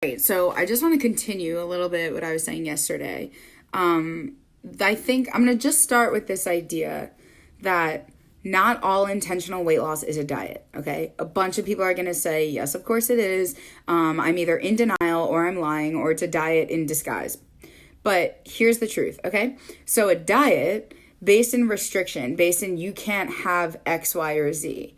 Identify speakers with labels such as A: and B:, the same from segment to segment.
A: Right, so I just want to continue a little bit what I was saying yesterday. I think I'm going to just start with this idea that not all intentional weight loss is a diet, okay? A bunch of people are going to say, yes, of course it is. I'm either in denial or I'm lying or it's a diet in disguise. But here's the truth, okay? So a diet based in restriction, based in you can't have X, Y, or Z.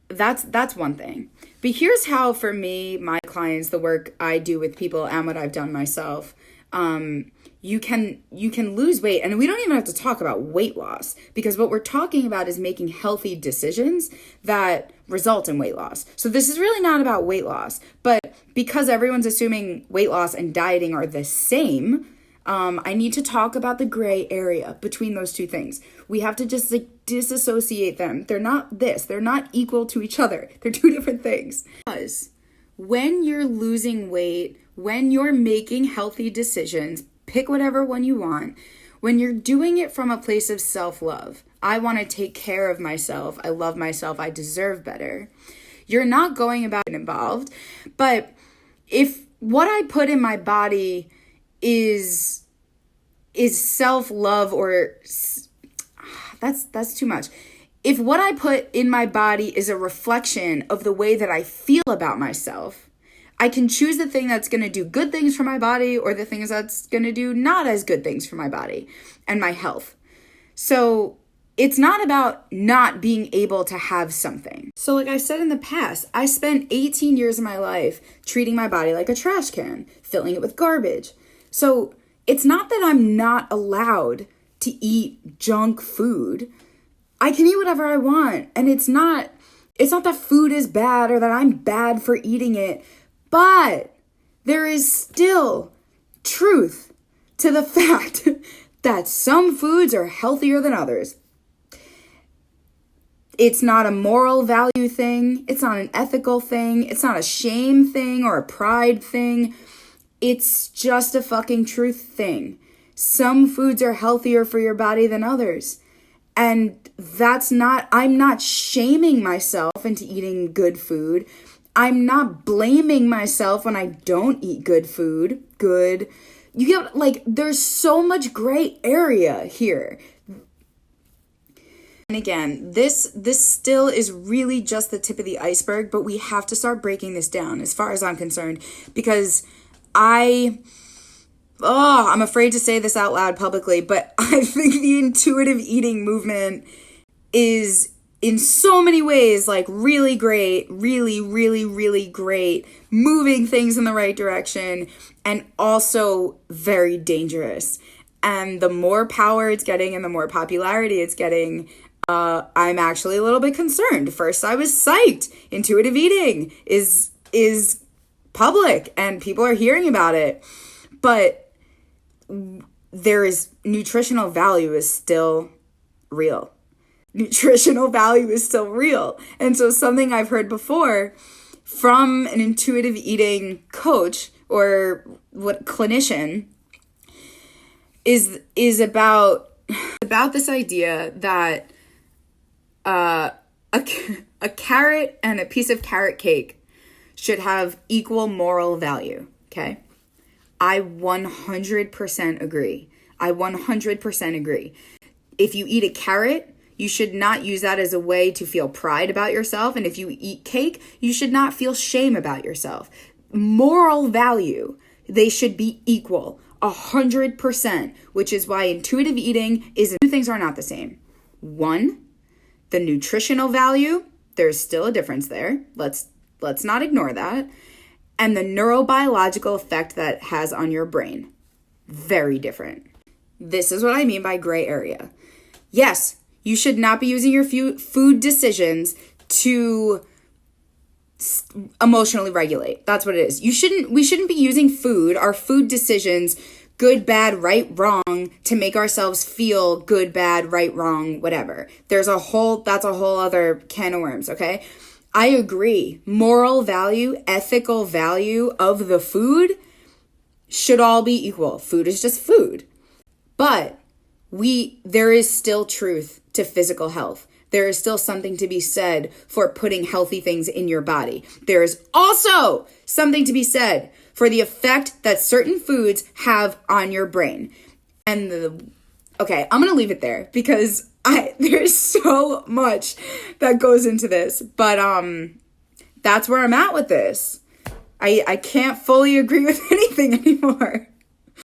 A: That's one thing. But here's how, for me, my clients, the work I do with people and what I've done myself, you can lose weight. And we don't even have to talk about weight loss, because what we're talking about is making healthy decisions that result in weight loss. So this is really not about weight loss. But because everyone's assuming weight loss and dieting are the same, I need to talk about the gray area between those two things. We have to just disassociate them. They're not this. They're not equal to each other. They're two different things. Because when you're losing weight, when you're making healthy decisions, pick whatever one you want, when you're doing it from a place of self-love, I want to take care of myself, I love myself, I deserve better, you're not going about it involved. But if what I put in my body is self-love, or that's too much. If what I put in my body is a reflection of the way that I feel about myself, I can choose the thing that's going to do good things for my body or the things that's going to do not as good things for my body and my health. So it's not about not being able to have something. So like I said in the past, I spent 18 years of my life treating my body like a trash can, filling it with garbage. So it's not that I'm not allowed to eat junk food. I can eat whatever I want. And it's not that food is bad or that I'm bad for eating it. But there is still truth to the fact that some foods are healthier than others. It's not a moral value thing. It's not an ethical thing. It's not a shame thing or a pride thing. It's just a fucking truth thing. Some foods are healthier for your body than others. And I'm not shaming myself into eating good food. I'm not blaming myself when I don't eat good food. There's so much gray area here. And again, this still is really just the tip of the iceberg, but we have to start breaking this down as far as I'm concerned, because I'm afraid to say this out loud publicly, but I think the intuitive eating movement is in so many ways like really great, really, really, really great, moving things in the right direction, and also very dangerous. And the more power it's getting and the more popularity it's getting, I'm actually a little bit concerned. First, I was psyched. Intuitive eating is public and people are hearing about it. But nutritional value is still real. Nutritional value is still real. And so something I've heard before from an intuitive eating coach or clinician is about this idea that a carrot and a piece of carrot cake should have equal moral value, okay? I 100% agree. I 100% agree. If you eat a carrot, you should not use that as a way to feel pride about yourself. And if you eat cake, you should not feel shame about yourself. Moral value, they should be equal, 100%, which is why intuitive eating two things are not the same. One, the nutritional value, there's still a difference there. Let's not ignore that. And the neurobiological effect that it has on your brain, very different. This is what I mean by gray area. Yes, you should not be using your food decisions to emotionally regulate. That's what it is. We shouldn't be using our food decisions, good, bad, right, wrong, to make ourselves feel good, bad, right, wrong, whatever. That's a whole other can of worms, okay? I agree. Moral value, ethical value of the food should all be equal. Food is just food. But there is still truth to physical health. there is still something to be said for putting healthy things in your body. There is also something to be said for the effect that certain foods have on your brain. And okay, I'm going to leave it there because there's so much that goes into this, but that's where I'm at with this. I can't fully agree with anything anymore.